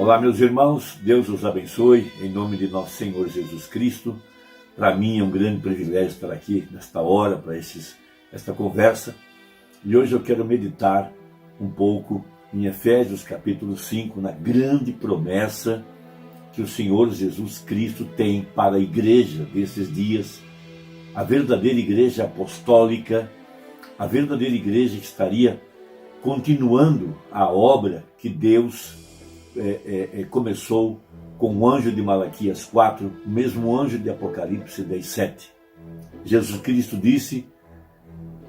Olá, meus irmãos, Deus os abençoe, em nome de nosso Senhor Jesus Cristo. Para mim é um grande privilégio estar aqui nesta hora, para esta conversa. E hoje eu quero meditar um pouco em Efésios capítulo 5, na grande promessa que o Senhor Jesus Cristo tem para a igreja desses dias, a verdadeira igreja apostólica, a verdadeira igreja que estaria continuando a obra que Deus começou com o anjo de Malaquias 4, o mesmo anjo de Apocalipse 10:7. Jesus Cristo disse: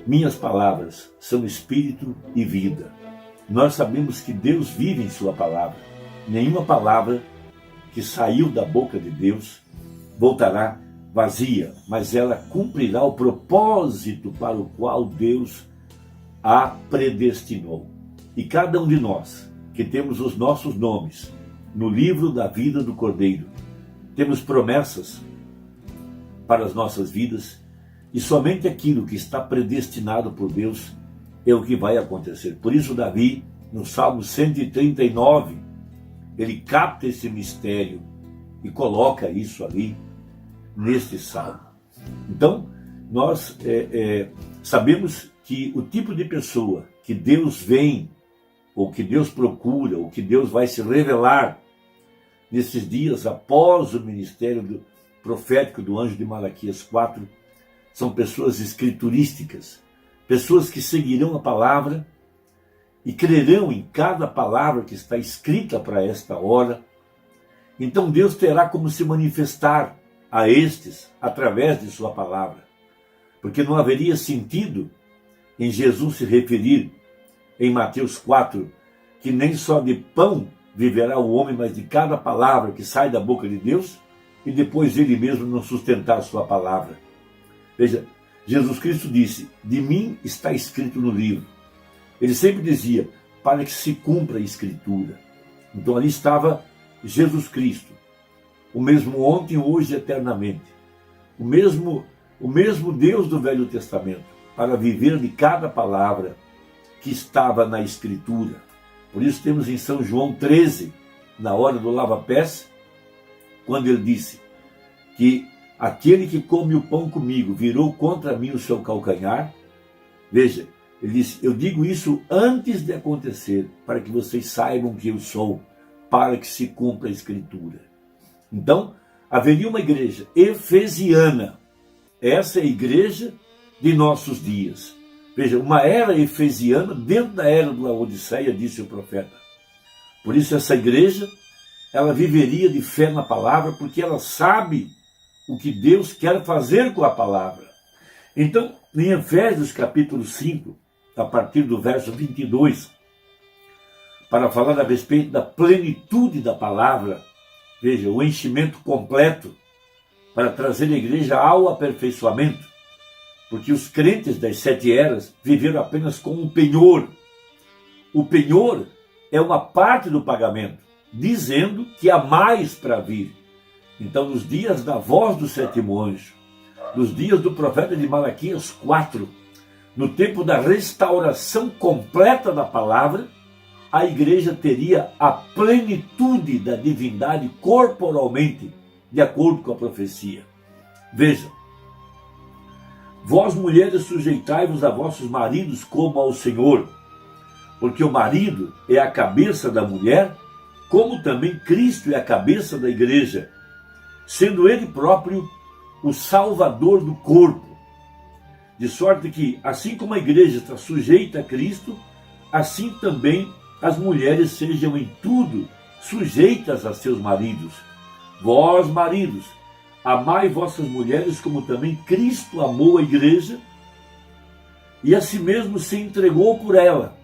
minhas palavras são espírito e vida. Nós sabemos que Deus vive em sua palavra. Nenhuma palavra que saiu da boca de Deus voltará vazia, mas ela cumprirá o propósito para o qual Deus a predestinou. E cada um de nós que temos os nossos nomes no livro da vida do Cordeiro, temos promessas para as nossas vidas, e somente aquilo que está predestinado por Deus é o que vai acontecer. Por isso Davi, no Salmo 139, ele capta esse mistério e coloca isso ali neste salmo. Então, nós sabemos que o tipo de pessoa que Deus vem, ou que Deus procura, ou que Deus vai se revelar nesses dias após o ministério profético do anjo de Malaquias 4, são pessoas escriturísticas, pessoas que seguirão a palavra e crerão em cada palavra que está escrita para esta hora. Então Deus terá como se manifestar a estes através de sua palavra, porque não haveria sentido em Jesus se referir em Mateus 4, que nem só de pão viverá o homem, mas de cada palavra que sai da boca de Deus, e depois ele mesmo não sustentar sua palavra. Veja, Jesus Cristo disse: de mim está escrito no livro. Ele sempre dizia: para que se cumpra a Escritura. Então ali estava Jesus Cristo, o mesmo ontem, hoje e eternamente, o mesmo Deus do Velho Testamento, para viver de cada palavra que estava na Escritura. Por isso temos em São João 13, na hora do lava-pés, quando ele disse que aquele que come o pão comigo virou contra mim o seu calcanhar. Veja, ele disse: eu digo isso antes de acontecer, para que vocês saibam que eu sou, para que se cumpra a Escritura. Então, haveria uma igreja efesiana. Essa é a igreja de nossos dias. Veja, uma era efesiana dentro da era da Laodiceia, disse o profeta. Por isso essa igreja, ela viveria de fé na palavra, porque ela sabe o que Deus quer fazer com a palavra. Então, em Efésios capítulo 5, a partir do verso 22, para falar a respeito da plenitude da palavra, veja, o enchimento completo, para trazer a igreja ao aperfeiçoamento, porque os crentes das 7 eras viveram apenas com um penhor. O penhor é uma parte do pagamento, dizendo que há mais para vir. Então, nos dias da voz do 7º anjo, nos dias do profeta de Malaquias 4, no tempo da restauração completa da palavra, a igreja teria a plenitude da divindade corporalmente, de acordo com a profecia. Vejam: vós mulheres sujeitai-vos a vossos maridos como ao Senhor, porque o marido é a cabeça da mulher, como também Cristo é a cabeça da igreja, sendo ele próprio o salvador do corpo. De sorte que, assim como a igreja está sujeita a Cristo, assim também as mulheres sejam em tudo sujeitas a seus maridos. Vós, maridos, amai vossas mulheres como também Cristo amou a igreja e a si mesmo se entregou por ela,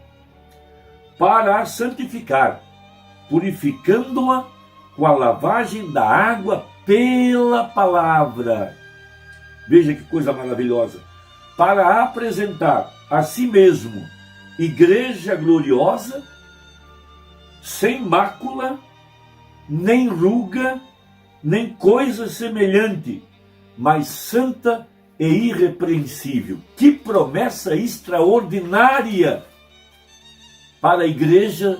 para a santificar, purificando-a com a lavagem da água pela palavra. Veja que coisa maravilhosa. Para apresentar a si mesmo igreja gloriosa, sem mácula, nem ruga, nem coisa semelhante, mas santa e irrepreensível. Que promessa extraordinária para a igreja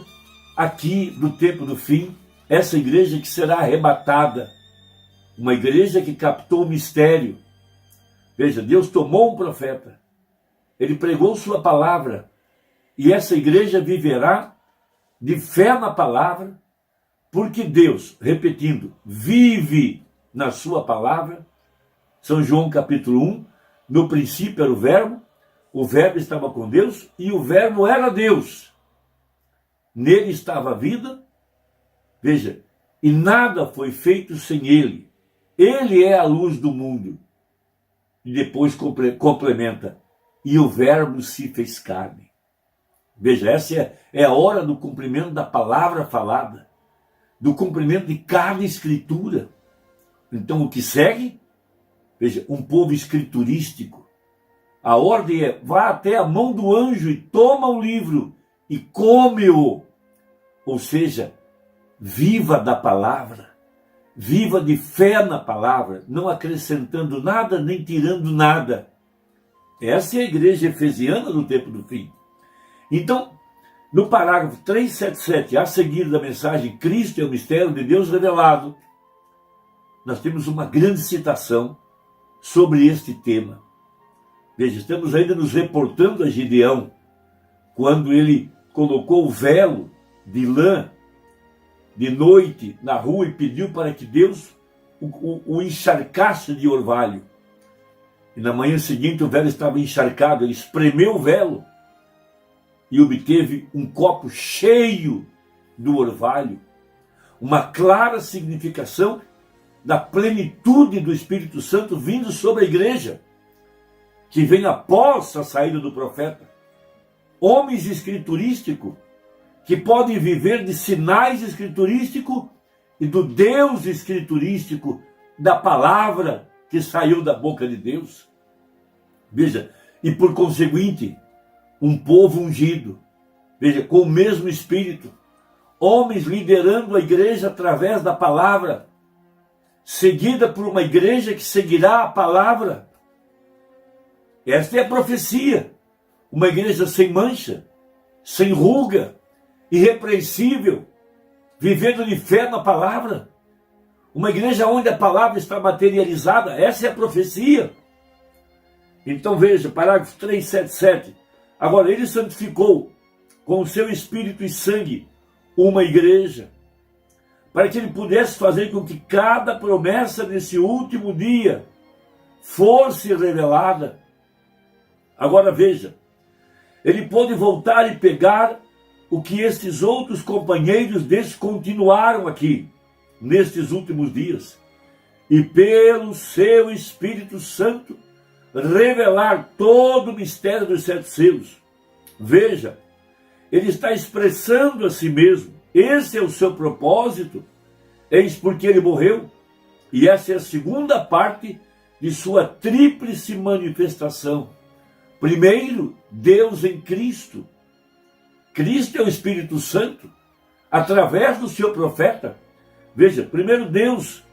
aqui do tempo do fim, essa igreja que será arrebatada, uma igreja que captou o mistério. Veja, Deus tomou um profeta, ele pregou sua palavra, e essa igreja viverá de fé na palavra, porque Deus, repetindo, vive na sua palavra. São João capítulo 1, no princípio era o verbo estava com Deus, e o verbo era Deus. Nele estava a vida, veja, e nada foi feito sem ele. Ele é a luz do mundo. E depois complementa, e o verbo se fez carne. Veja, essa é a hora do cumprimento da palavra falada, do cumprimento de cada escritura. Então o que segue? Veja, um povo escriturístico. A ordem é, vá até a mão do anjo e toma o livro e come-o. Ou seja, viva da palavra, viva de fé na palavra, não acrescentando nada nem tirando nada. Essa é a igreja efesiana do tempo do fim. Então, no parágrafo 377, a seguir da mensagem Cristo é o mistério de Deus revelado, nós temos uma grande citação sobre este tema. Veja, estamos ainda nos reportando a Gideão, quando ele colocou o velo de lã de noite na rua e pediu para que Deus o encharcasse de orvalho. E na manhã seguinte o velo estava encharcado, ele espremeu o velo e obteve um copo cheio do orvalho, uma clara significação da plenitude do Espírito Santo vindo sobre a igreja, que vem após a saída do profeta. Homens escriturísticos, que podem viver de sinais escriturísticos e do Deus escriturístico, da palavra que saiu da boca de Deus. Veja, e por conseguinte, um povo ungido, veja, com o mesmo Espírito, homens liderando a igreja através da palavra, seguida por uma igreja que seguirá a palavra. Esta é a profecia, uma igreja sem mancha, sem ruga, irrepreensível, vivendo de fé na palavra, uma igreja onde a palavra está materializada. Essa é a profecia. Então veja, parágrafo 377, agora ele santificou com o seu espírito e sangue uma igreja, para que ele pudesse fazer com que cada promessa nesse último dia fosse revelada. Agora veja, ele pôde voltar e pegar o que estes outros companheiros descontinuaram aqui, nestes últimos dias, e pelo seu Espírito Santo revelar todo o mistério dos 7 selos. Veja, ele está expressando a si mesmo. Esse é o seu propósito. Eis porque ele morreu. E essa é a segunda parte de sua tríplice manifestação. Primeiro, Deus em Cristo. Cristo é o Espírito Santo, através do seu profeta. Veja, primeiro Deus.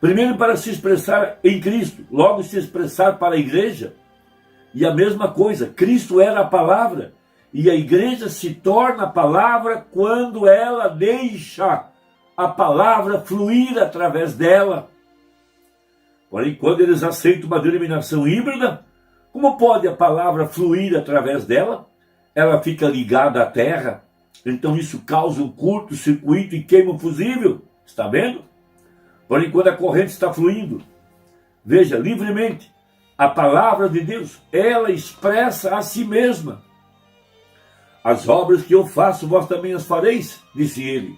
Primeiro para se expressar em Cristo, logo se expressar para a igreja. E a mesma coisa, Cristo era a palavra, e a igreja se torna a palavra quando ela deixa a palavra fluir através dela. Porém, quando eles aceitam uma denominação híbrida, como pode a palavra fluir através dela? Ela fica ligada à terra, então isso causa um curto-circuito e queima um fusível, está vendo? Porém, quando a corrente está fluindo, veja, livremente, a palavra de Deus, ela expressa a si mesma. As obras que eu faço, vós também as fareis, disse ele.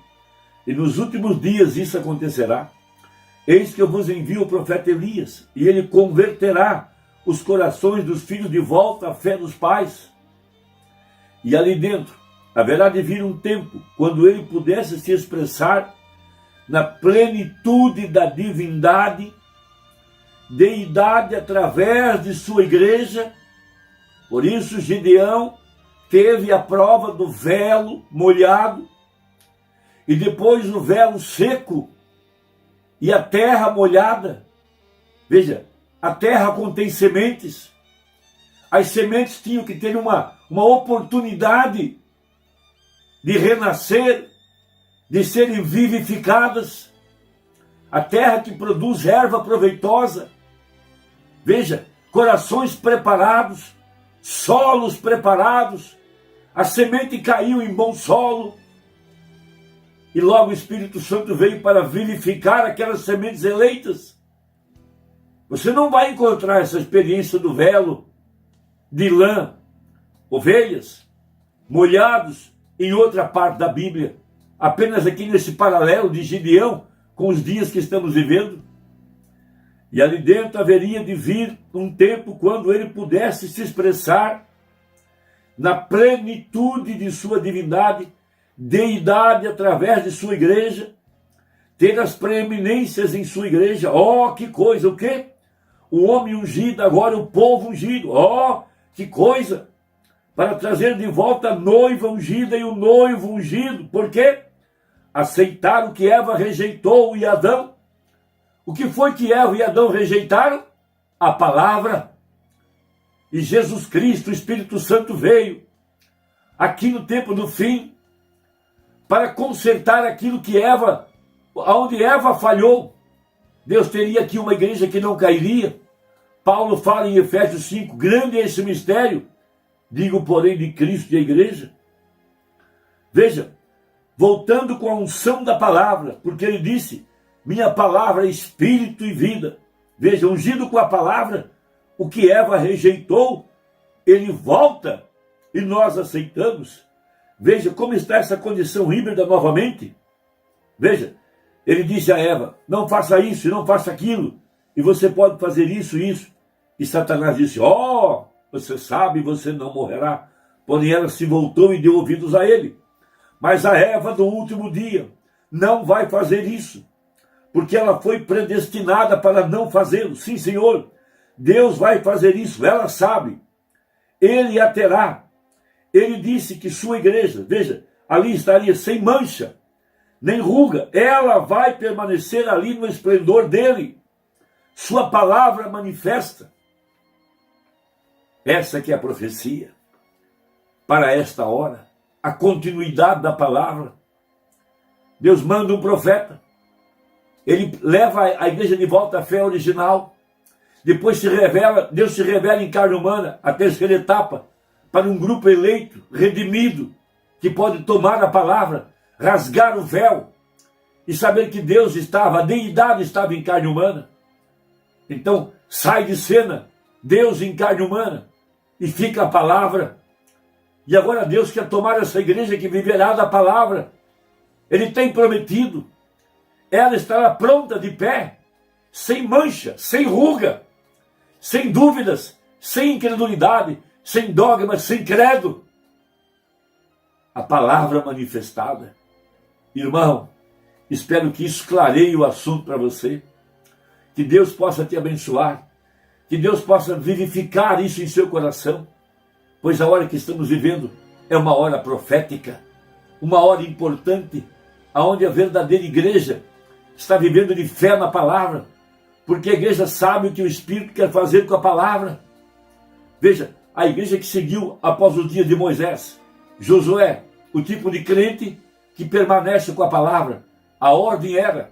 E nos últimos dias isso acontecerá. Eis que eu vos envio o profeta Elias, e ele converterá os corações dos filhos de volta à fé dos pais. E ali dentro haverá de vir um tempo, quando ele pudesse se expressar na plenitude da divindade, deidade através de sua igreja. Por isso Gideão teve a prova do velo molhado, e depois o velo seco, e a terra molhada. Veja, a terra contém sementes. As sementes tinham que ter uma oportunidade de renascer, de serem vivificadas. A terra que produz erva proveitosa. Veja, corações preparados, solos preparados, a semente caiu em bom solo, e logo o Espírito Santo veio para vivificar aquelas sementes eleitas. Você não vai encontrar essa experiência do velo, de lã, ovelhas, molhados em outra parte da Bíblia, apenas aqui nesse paralelo de Gideão com os dias que estamos vivendo. E ali dentro haveria de vir um tempo quando ele pudesse se expressar na plenitude de sua divindade, deidade através de sua igreja, ter as preeminências em sua igreja. Oh, que coisa! O quê? O homem ungido, agora o povo ungido. Oh, que coisa! Para trazer de volta a noiva ungida e o noivo ungido. Por quê? Aceitaram o que Eva rejeitou e Adão. O que foi que Eva e Adão rejeitaram? A palavra. E Jesus Cristo, o Espírito Santo, veio aqui no tempo do fim para consertar aquilo que Eva, onde Eva falhou. Deus teria aqui uma igreja que não cairia. Paulo fala em Efésios 5, grande é esse mistério, digo porém de Cristo e a igreja. Veja, voltando com a unção da palavra, porque ele disse, minha palavra é espírito e vida. Veja, ungido com a palavra, o que Eva rejeitou, ele volta e nós aceitamos. Veja como está essa condição híbrida novamente. Veja, ele disse a Eva, não faça isso e não faça aquilo, e você pode fazer isso e isso. E Satanás disse, oh, você sabe, você não morrerá. Porém ela se voltou e deu ouvidos a ele. Mas a Eva do último dia não vai fazer isso, porque ela foi predestinada para não fazê-lo. Sim, Senhor, Deus vai fazer isso, ela sabe. Ele a terá. Ele disse que sua igreja, veja, ali estaria sem mancha, nem ruga. Ela vai permanecer ali no esplendor dele. Sua palavra manifesta. Essa que é a profecia para esta hora. A continuidade da palavra. Deus manda um profeta. Ele leva a igreja de volta à fé original. Depois se revela, Deus se revela em carne humana, a terceira etapa, para um grupo eleito, redimido, que pode tomar a palavra, rasgar o véu e saber que Deus estava, a deidade estava em carne humana. Então sai de cena Deus em carne humana e fica a palavra. E agora Deus quer tomar essa igreja que viverá da palavra. Ele tem prometido. Ela estará pronta de pé, sem mancha, sem ruga, sem dúvidas, sem incredulidade, sem dogmas, sem credo. A palavra manifestada. Irmão, espero que isso clareie o assunto para você. Que Deus possa te abençoar. Que Deus possa vivificar isso em seu coração. Pois a hora que estamos vivendo é uma hora profética, uma hora importante, onde a verdadeira igreja está vivendo de fé na palavra, porque a igreja sabe o que o Espírito quer fazer com a palavra. Veja, a igreja que seguiu após os dias de Moisés, Josué, o tipo de crente que permanece com a palavra. A ordem era,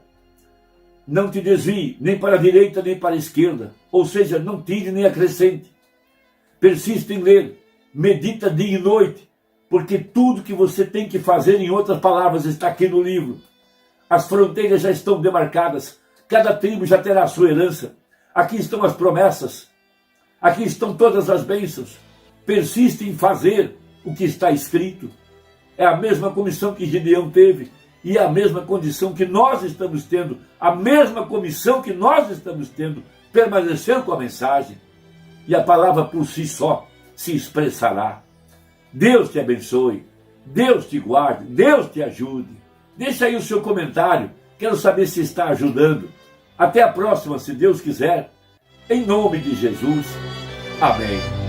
não te desvie nem para a direita nem para a esquerda, ou seja, não tire nem acrescente. Persiste em ler. Medita dia e noite, porque tudo que você tem que fazer, em outras palavras, está aqui no livro. As fronteiras já estão demarcadas, cada tribo já terá a sua herança. Aqui estão as promessas, aqui estão todas as bênçãos. Persiste em fazer o que está escrito. É a mesma comissão que Gideão teve, e é a mesma condição que nós estamos tendo, a mesma comissão que nós estamos tendo, permanecer com a mensagem, e a palavra por si só se expressará. Deus te abençoe, Deus te guarde, Deus te ajude. Deixa aí o seu comentário, quero saber se está ajudando. Até a próxima, se Deus quiser, em nome de Jesus. Amém.